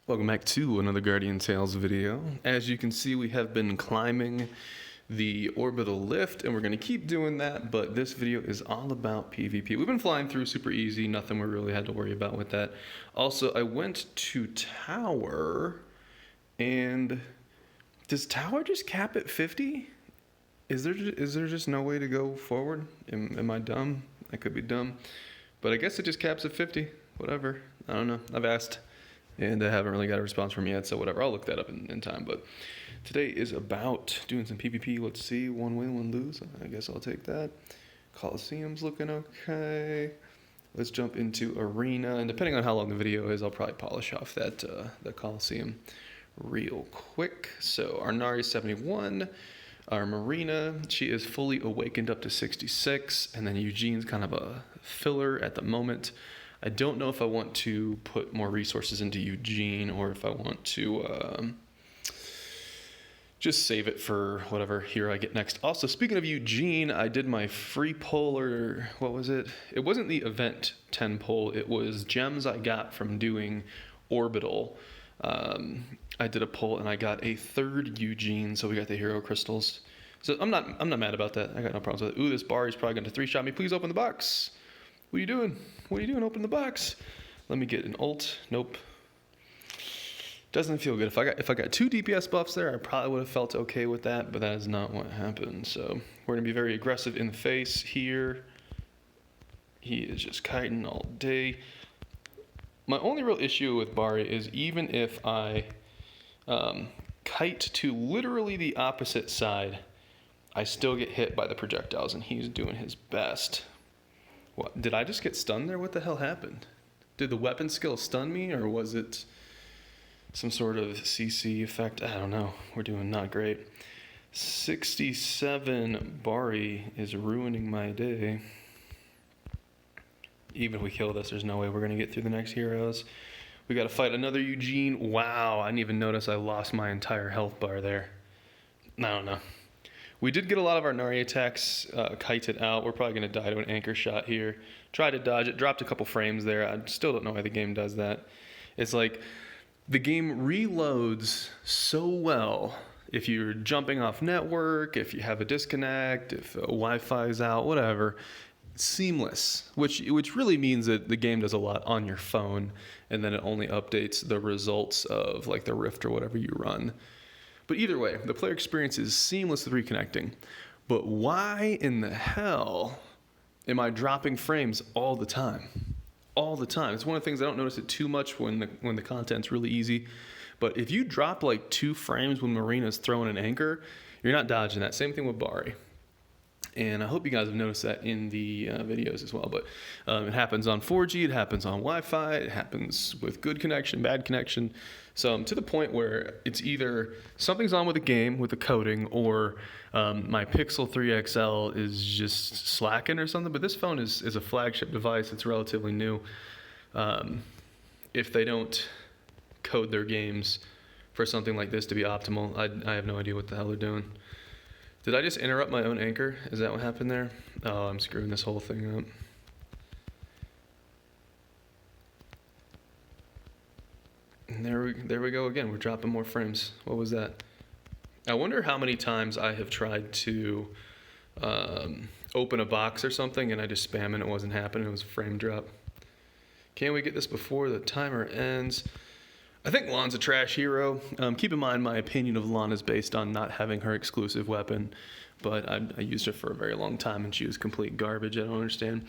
Welcome back to another Guardian Tales video. As you can see, we have been climbing the orbital lift, and we're going to keep doing that, but this video is all about PvP. We've been flying through super easy, nothing we really had to worry about with that. Also, I went to Tower, and does Tower just cap at 50? Is there just no way to go forward? Am I dumb? I could be dumb, but I guess it just caps at 50. Whatever. I don't know. I've asked, and I haven't really got a response from yet, so whatever. I'll look that up in time. But today is about doing some PvP. Let's see. One win, one lose. I guess I'll take that. Coliseum's looking okay. Let's jump into Arena, and depending on how long the video is, I'll probably polish off that the Coliseum real quick. So our Nari is 71. Our Marina, she is fully awakened up to 66, and then Eugene's kind of a filler at the moment. I don't know if I want to put more resources into Eugene or if I want to just save it for whatever hero I get next. Also, speaking of Eugene, I did my free poll, or what was it? It wasn't the event 10 poll. It was gems I got from doing Orbital. I did a poll and I got a third Eugene, so we got the hero crystals. So I'm not mad about that. I got no problems with it. Ooh, this bar is probably going to three-shot me. Please open the box. What are you doing? What are you doing? Open the box. Let me get an ult. Nope. Doesn't feel good. If I got two DPS buffs there, I probably would have felt okay with that, but that is not what happened. So we're gonna be very aggressive in the face here. He is just kiting all day. My only real issue with Bari is even if I kite to literally the opposite side, I still get hit by the projectiles, and he's doing his best. What, did I just get stunned there? What the hell happened? Did the weapon skill stun me, or was it some sort of CC effect? I don't know. We're doing not great. 67 Bari is ruining my day. Even if we kill this, there's no way we're going to get through the next heroes. We got to fight another Eugene. Wow, I didn't even notice I lost my entire health bar there. I don't know. We did get a lot of our Nari attacks kited out. We're probably going to die to an anchor shot here. Tried to dodge it, dropped a couple frames there. I still don't know why the game does that. It's like the game reloads so well if you're jumping off network, if you have a disconnect, if Wi-Fi is out, whatever. Seamless, which really means that the game does a lot on your phone, and then it only updates the results of like the Rift or whatever you run. But either way, the player experience is seamless with reconnecting. But why in the hell am I dropping frames all the time? All the time. It's one of the things I don't notice it too much when the content's really easy. But if you drop like 2 frames when Marina's throwing an anchor, you're not dodging that. Same thing with Bari. And I hope you guys have noticed that in the videos as well. But it happens on 4G, it happens on Wi-Fi, it happens with good connection, bad connection. So to the point where it's either something's on with the game, with the coding, or my Pixel 3 XL is just slacking or something. But this phone is a flagship device. It's relatively new. If they don't code their games for something like this to be optimal, I have no idea what the hell they're doing. Did I just interrupt my own anchor? Is that what happened there? Oh, I'm screwing this whole thing up. And there we go again. We're dropping more frames. What was that? I wonder how many times I have tried to open a box or something and I just spam and it wasn't happening. It was a frame drop. Can we get this before the timer ends? I think Lan's a trash hero. Keep in mind, my opinion of Lan is based on not having her exclusive weapon, but I used her for a very long time and she was complete garbage. I don't understand.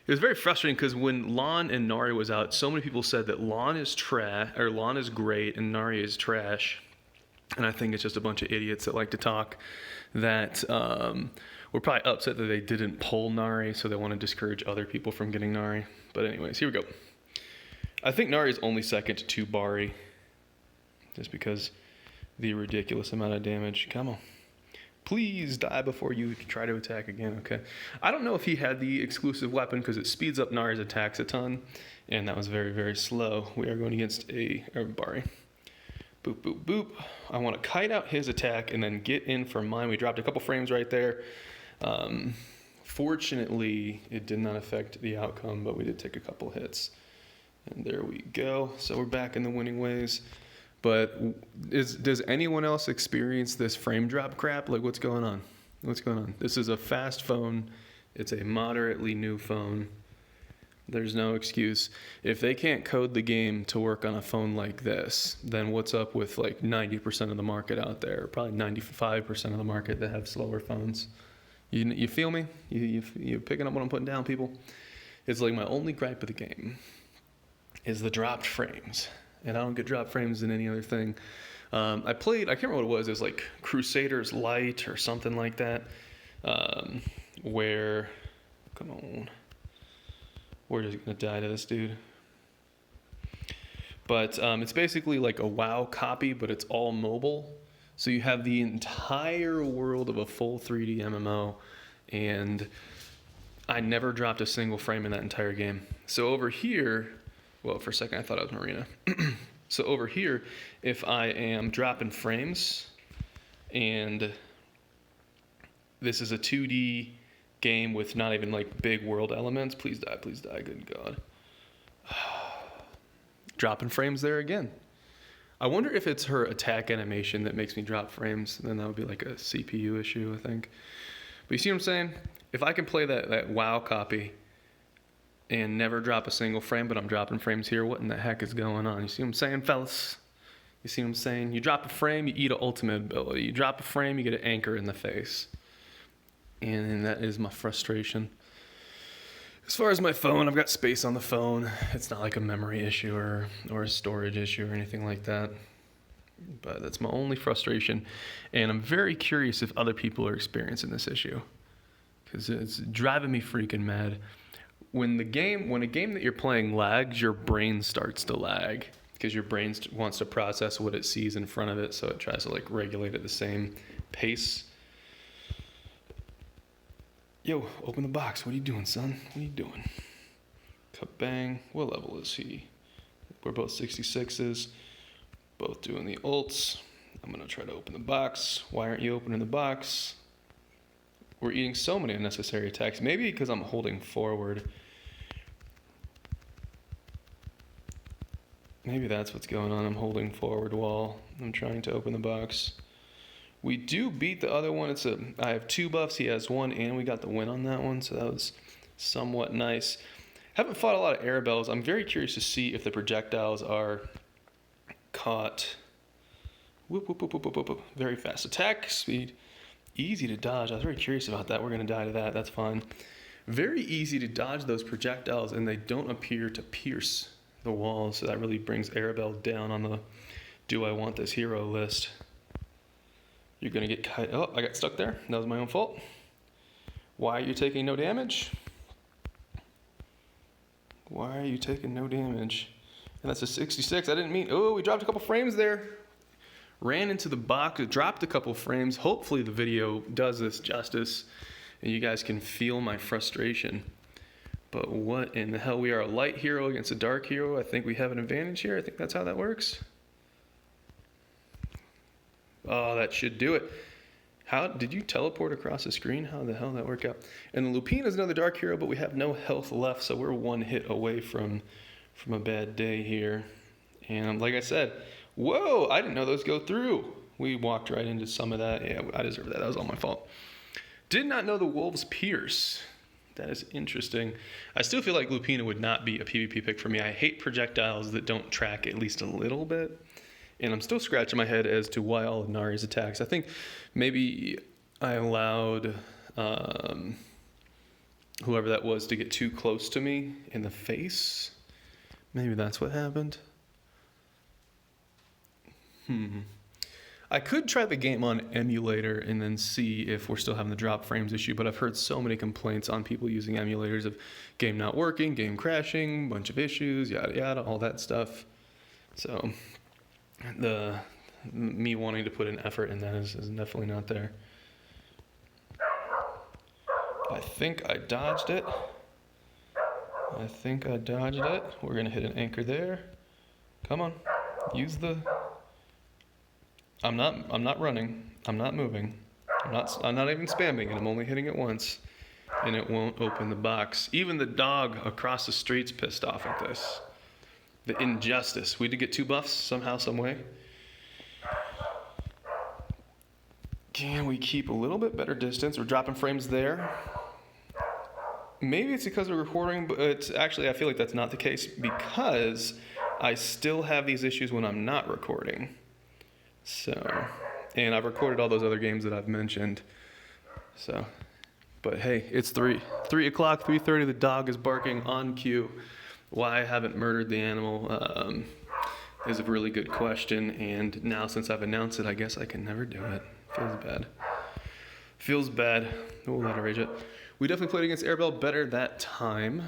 It was very frustrating because when Lan and Nari was out, so many people said that Lan is Lan is great and Nari is trash. And I think it's just a bunch of idiots that like to talk that were probably upset that they didn't pull Nari, so they want to discourage other people from getting Nari. But anyways, here we go. I think Nari is only second to Bari, just because the ridiculous amount of damage. Come on. Please die before you try to attack again, okay? I don't know if he had the exclusive weapon because it speeds up Nari's attacks a ton, and that was very, very slow. We are going against Bari. Boop, boop, boop. I want to kite out his attack and then get in for mine. We dropped a couple frames right there. Fortunately, it did not affect the outcome, but we did take a couple hits. And there we go. So we're back in the winning ways. But does anyone else experience this frame drop crap? Like, what's going on? What's going on? This is a fast phone. It's a moderately new phone. There's no excuse. If they can't code the game to work on a phone like this, then what's up with like 90% of the market out there? Probably 95% of the market that have slower phones. You feel me? You picking up what I'm putting down, people? It's like my only gripe with the game is the dropped frames. And I don't get dropped frames in any other thing. I can't remember what it was. It was like Crusaders Light or something like that. Where, come on. We're just going to die to this dude. But it's basically like a WoW copy, but it's all mobile. So you have the entire world of a full 3D MMO. And I never dropped a single frame in that entire game. So over here, well, for a second I thought I was Marina. So over here, if I am dropping frames, and this is a 2D game with not even like big world elements. Please die, good God. Dropping frames there again. I wonder if it's her attack animation that makes me drop frames. Then that would be like a CPU issue, I think. But you see what I'm saying? If I can play that WoW copy and never drop a single frame, but I'm dropping frames here, what in the heck is going on? You see what I'm saying, fellas? You see what I'm saying? You drop a frame, you eat an ultimate ability. You drop a frame, you get an anchor in the face. And that is my frustration. As far as my phone, I've got space on the phone. It's not like a memory issue or a storage issue or anything like that. But that's my only frustration. And I'm very curious if other people are experiencing this issue, because it's driving me freaking mad. When a game that you're playing lags, your brain starts to lag, because your brain wants to process what it sees in front of it, so it tries to like regulate at the same pace. Yo, open the box. What are you doing, son? What are you doing? Kabang. What level is he? We're both 66s. Both doing the ults. I'm going to try to open the box. Why aren't you opening the box? We're eating so many unnecessary attacks. Maybe because I'm holding forward. Maybe that's what's going on. I'm holding forward while I'm trying to open the box. We do beat the other one. I have 2 buffs. He has 1, and we got the win on that one, so that was somewhat nice. Haven't fought a lot of Arabelles. I'm very curious to see if the projectiles are caught. Whoop, whoop, whoop, whoop, whoop, whoop. Very fast attack speed. Easy to dodge. I was very curious about that. We're going to die to that. That's fine. Very easy to dodge those projectiles, and they don't appear to pierce the walls, so that really brings Arabelle down on the do I want this hero list. You're going to get... Oh, I got stuck there. That was my own fault. Why are you taking no damage? Why are you taking no damage? And that's a 66. I didn't mean... Oh, we dropped a couple frames there. Ran into the box. Dropped a couple frames. Hopefully the video does this justice, and you guys can feel my frustration. But what in the hell? We are a light hero against a dark hero. I think we have an advantage here. I think that's how that works. Oh, that should do it. How did you teleport across the screen? How the hell did that work out? And the Lupine is another dark hero, but we have no health left, so we're 1 hit away from a bad day here. And like I said, whoa, I didn't know those go through. We walked right into some of that. Yeah, I deserve that. That was all my fault. Did not know the wolves pierce. That is interesting. I still feel like Lupina would not be a PvP pick for me. I hate projectiles that don't track at least a little bit. And I'm still scratching my head as to why all of Nari's attacks. I think maybe I allowed whoever that was to get too close to me in the face. Maybe that's what happened. I could try the game on emulator and then see if we're still having the drop frames issue, but I've heard so many complaints on people using emulators of game not working, game crashing, bunch of issues, yada yada, all that stuff. So me wanting to put an effort in that is definitely not there. I think I dodged it. We're gonna hit an anchor there. Come on, use the... I'm not running. I'm not moving. I'm not even spamming it. I'm only hitting it once, and it won't open the box. Even the dog across the street's pissed off at this. The Injustice. We did get 2 buffs somehow, some way. Can we keep a little bit better distance? We're dropping frames there. Maybe it's because we're recording, but it's actually, I feel like that's not the case because I still have these issues when I'm not recording. So, and I've recorded all those other games that I've mentioned. So, but hey, it's 3 o'clock, 3:30. The dog is barking on cue. Why I haven't murdered the animal is a really good question. And now since I've announced it, I guess I can never do it. Feels bad. We'll let her rage it. We definitely played against Arabelle better that time.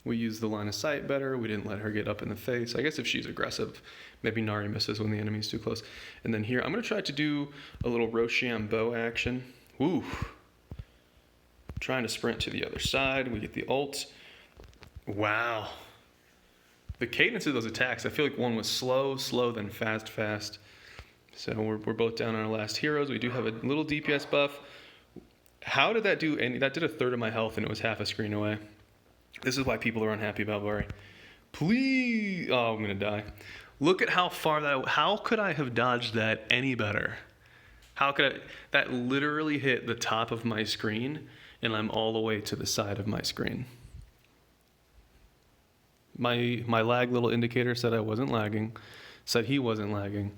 We used the line of sight better. We didn't let her get up in the face. I guess if she's aggressive, maybe Nari misses when the enemy's too close. And then here, I'm going to try to do a little Rochambeau action. Ooh. Trying to sprint to the other side. We get the ult. Wow. The cadence of those attacks, I feel like one was slow, then fast. So we're both down on our last heroes. We do have a little DPS buff. How did that do? And that did 1/3 of my health, and it was half a screen away. This is why people are unhappy about Bari. Please, oh, I'm gonna die. Look at how far that. How could I have dodged that any better? How could I? That literally hit the top of my screen, and I'm all the way to the side of my screen. My lag little indicator said I wasn't lagging. Said he wasn't lagging.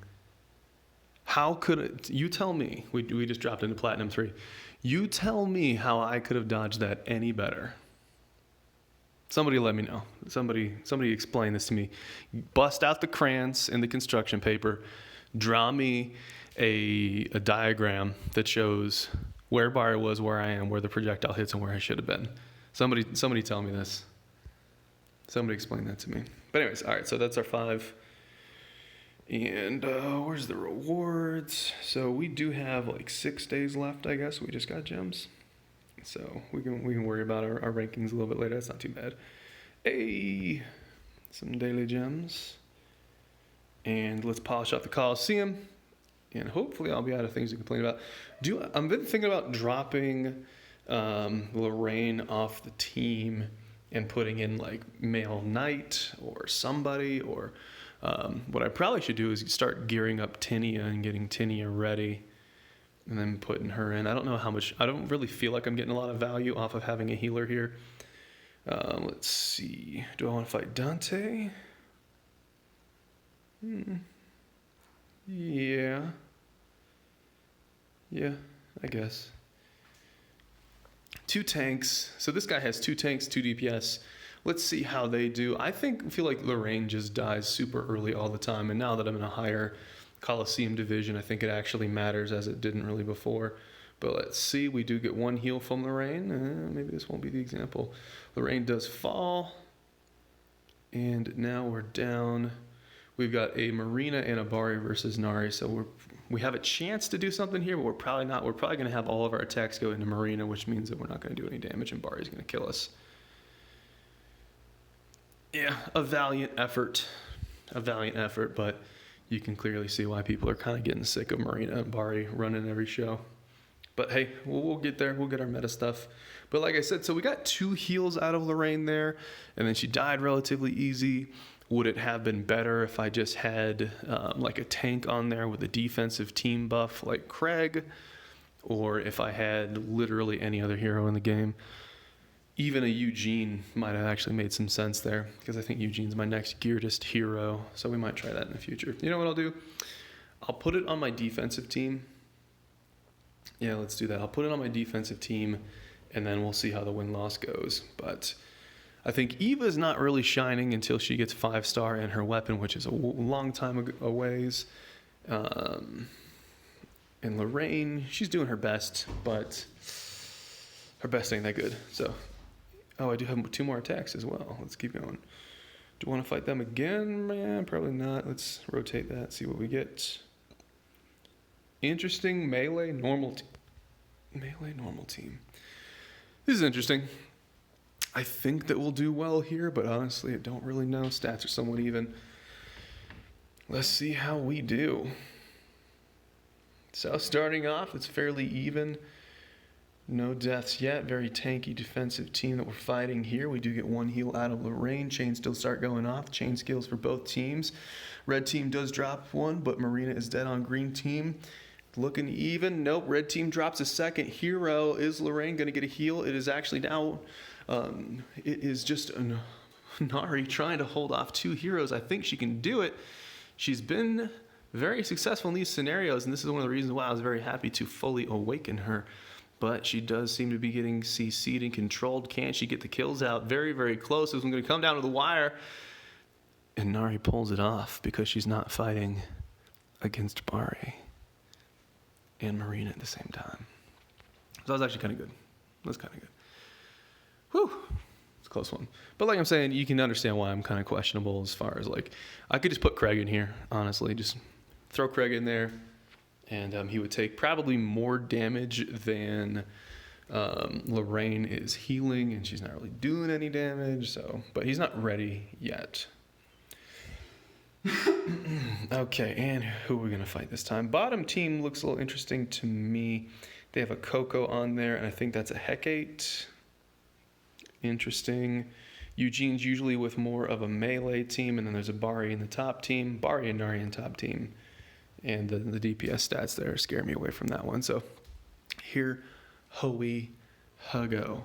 How could it, you tell me, we just dropped into Platinum 3. You tell me how I could have dodged that any better. Somebody let me know. Somebody explain this to me. Bust out the crayons and the construction paper. Draw me a diagram that shows where Bari was, where I am, where the projectile hits, and where I should have been. Somebody tell me this. Somebody explain that to me. But anyways, all right, so that's our 5. And where's the rewards? So we do have like 6 days left, I guess. We just got gems. So we can worry about our rankings a little bit later. That's not too bad. Hey, some daily gems. And let's polish out the Coliseum. And hopefully I'll be out of things to complain about. I've been thinking about dropping Lorraine off the team and putting in like Male Knight or somebody, or what I probably should do is start gearing up Tinia and getting Tinia ready and then putting her in. I don't know how much, I don't really feel like I'm getting a lot of value off of having a healer here. Let's see, do I want to fight Dante? Yeah, I guess. 2 tanks. So this guy has 2 tanks, 2 DPS. Let's see how they do. I feel like Lorraine just dies super early all the time. And now that I'm in a higher Coliseum division, I think it actually matters, as it didn't really before. But let's see. We do get 1 heal from Lorraine. Maybe this won't be the example. Lorraine does fall. And now we're down. We've got a Marina and a Bari versus Nari. So we have a chance to do something here, but we're probably not. We're probably going to have all of our attacks go into Marina, which means that we're not going to do any damage, and Bari's going to kill us. Yeah, a valiant effort, but you can clearly see why people are kind of getting sick of Marina and Bari running every show. But hey, we'll get there. We'll get our meta stuff. But like I said, so we got 2 heals out of Lorraine there, and then she died relatively easy. Would it have been better if I just had like a tank on there with a defensive team buff like Craig, or if I had literally any other hero in the game? Even a Eugene might have actually made some sense there, because I think Eugene's my next gearedest hero, so we might try that in the future. You know what I'll do? I'll put it on my defensive team. Yeah, let's do that. I'll put it on my defensive team, and then we'll see how the win-loss goes. But I think Eva's not really shining until she gets 5-star in her weapon, which is a long time a ways. And Lorraine, she's doing her best, but her best ain't that good. So, oh, I do have 2 more attacks as well. Let's keep going. Do I want to fight them again? Man, probably not. Let's rotate that, see what we get. Interesting melee normal team. This is interesting. I think that we'll do well here, but honestly, I don't really know. Stats are somewhat even. Let's see how we do. So starting off, it's fairly even. No deaths yet. Very tanky defensive team that we're fighting here. We do get one heal out of Lorraine. Chains still start going off. Chain skills for both teams. Red team does drop one, but Marina is dead on green team. Looking even. Nope. Red team drops a second hero. Is Lorraine going to get a heal? It is actually now. It is just Nari trying to hold off two heroes. I think she can do it. She's been very successful in these scenarios, and this is one of the reasons why I was very happy to fully awaken her. But she does seem to be getting CC'd and controlled. Can she get the kills out? Very, very close. This one's going to come down to the wire. And Nari pulls it off because she's not fighting against Bari and Marina at the same time. So that was actually kind of good. That was kind of good. Whew. It's a close one. But like I'm saying, you can understand why I'm kind of questionable as far as like, I could just put Craig in here, honestly. Just throw Craig in there, and he would take probably more damage than Lorraine is healing, and she's not really doing any damage. So, but he's not ready yet. Okay, and who are we going to fight this time? Bottom team looks a little interesting to me. They have a Coco on there, and I think that's a Hecate. Interesting. Eugene's usually with more of a melee team, and then there's a Bari in the top team. Bari and Nari in top team. And the DPS stats there scare me away from that one. So here we go.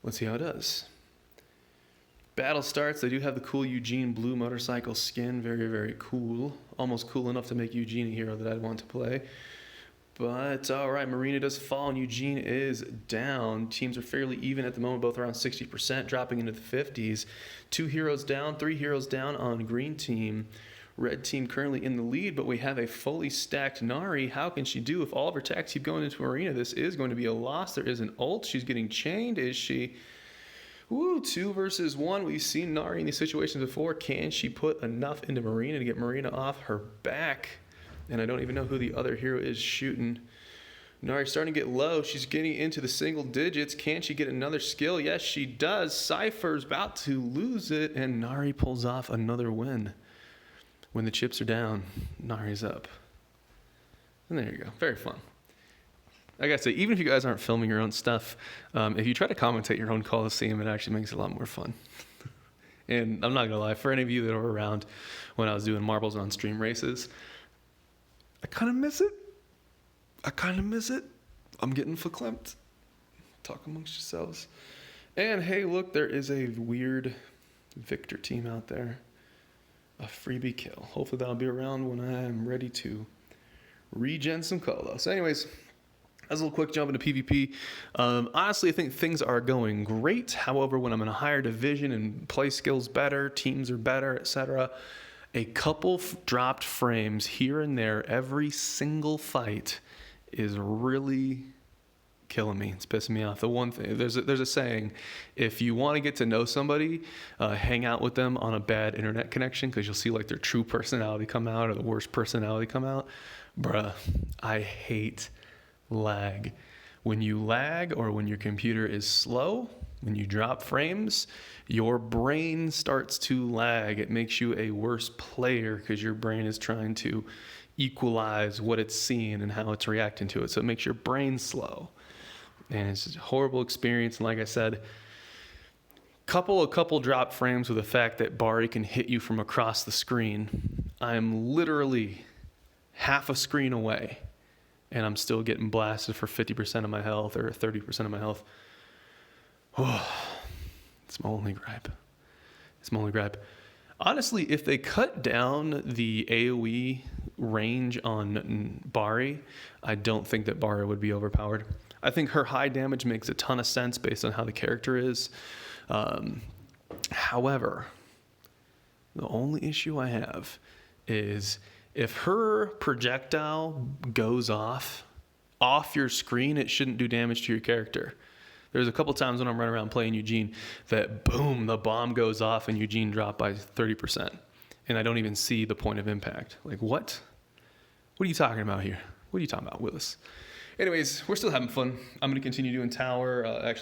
Let's see how it does. Battle starts. They do have the cool Eugene blue motorcycle skin. Very, very cool. Almost cool enough to make Eugene a hero that I'd want to play. But, all right, Marina does fall, and Eugene is down. Teams are fairly even at the moment, both around 60%, dropping into the 50s. 2 heroes down, 3 heroes down on green team. Red team currently in the lead, but we have a fully stacked Nari. How can she do if all of her attacks keep going into Marina? This is going to be a loss. There is an ult. She's getting chained, is she? Woo, 2 versus 1. We've seen Nari in these situations before. Can she put enough into Marina to get Marina off her back? And I don't even know who the other hero is shooting. Nari's starting to get low. She's getting into the single digits. Can she get another skill? Yes, she does. Cypher's about to lose it, and Nari pulls off another win. When the chips are down, Nari's up. And there you go. Very fun. Like I say, even if you guys aren't filming your own stuff, if you try to commentate your own Coliseum, it actually makes it a lot more fun. And I'm not going to lie, for any of you that were around when I was doing marbles on stream races, I kind of miss it. I'm getting verklempt. Talk amongst yourselves. And hey, look, there is a weird Victor team out there. A freebie kill. Hopefully that'll be around when I am ready to regen some Colo. So anyways, that's a little quick jump into PvP. Honestly, I think things are going great. However, when I'm in a higher division and play skills better, teams are better, etc., a couple dropped frames here and there every single fight is really killing me. It's pissing me off. The one thing, there's a saying, if you want to get to know somebody, hang out with them on a bad internet connection, because you'll see like their true personality come out or the worst personality come out. Bruh, I hate lag. When you lag or when your computer is slow, when you drop frames, your brain starts to lag. It makes you a worse player because your brain is trying to equalize what it's seeing and how it's reacting to it. So it makes your brain slow. And it's a horrible experience. And like I said, couple drop frames with the fact that Bari can hit you from across the screen. I'm literally half a screen away, and I'm still getting blasted for 50% of my health or 30% of my health. Oh, it's my only gripe. Honestly, if they cut down the AoE range on Bari, I don't think that Bari would be overpowered. I think her high damage makes a ton of sense based on how the character is. However, the only issue I have is if her projectile goes off your screen, it shouldn't do damage to your character. There's a couple times when I'm running around playing Eugene that boom, the bomb goes off and Eugene dropped by 30%. And I don't even see the point of impact. Like, what? What are you talking about here? What are you talking about, Willis? Anyways, we're still having fun. I'm going to continue doing Tower.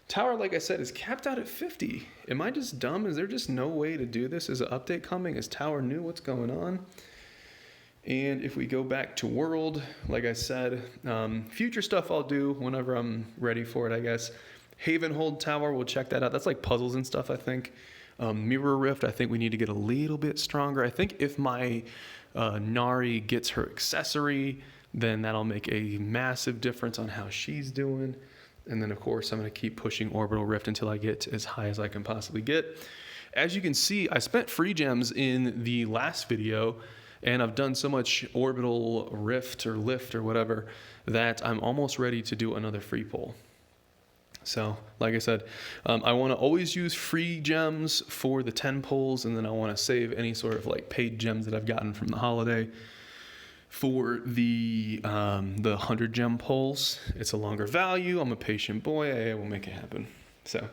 Tower, like I said, is capped out at 50. Am I just dumb? Is there just no way to do this? Is an update coming? Is Tower new? What's going on? And if we go back to world, like I said, future stuff I'll do whenever I'm ready for it, I guess. Havenhold Tower, we'll check that out. That's like puzzles and stuff, I think. Mirror Rift, I think we need to get a little bit stronger. I think if my Nari gets her accessory, then that'll make a massive difference on how she's doing. And then, of course, I'm going to keep pushing Orbital Rift until I get as high as I can possibly get. As you can see, I spent free gems in the last video, and I've done so much Orbital Rift or Lift or whatever that I'm almost ready to do another free pull. So, like I said, I want to always use free gems for the 10 pulls, and then I want to save any sort of like paid gems that I've gotten from the holiday for the 100 gem pulls. It's a longer value. I'm a patient boy. I will make it happen. So,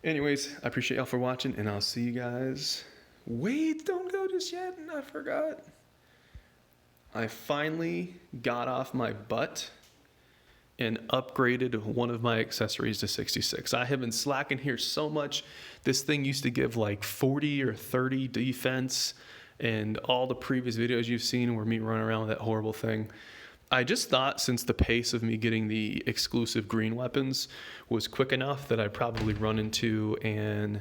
anyways, I appreciate y'all for watching, and I'll see you guys. Wait, don't go just yet. I forgot. I finally got off my butt and upgraded one of my accessories to 66. I have been slacking here so much. This thing used to give like 40 or 30 defense, and all the previous videos you've seen were me running around with that horrible thing. I just thought since the pace of me getting the exclusive green weapons was quick enough that I'd probably run into an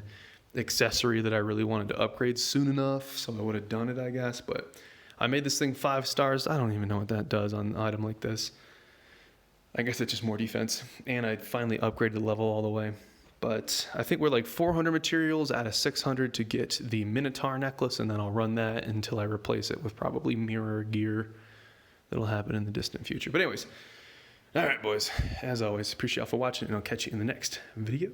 accessory that I really wanted to upgrade soon enough, so I would have done it, I guess. But I made this thing 5 stars. I don't even know what that does on an item like this. I guess it's just more defense. And I finally upgraded the level all the way. But I think we're like 400 materials out of 600 to get the Minotaur necklace, and then I'll run that until I replace it with probably mirror gear. That'll happen in the distant future. But anyways, all right, boys. As always, appreciate y'all for watching, and I'll catch you in the next video.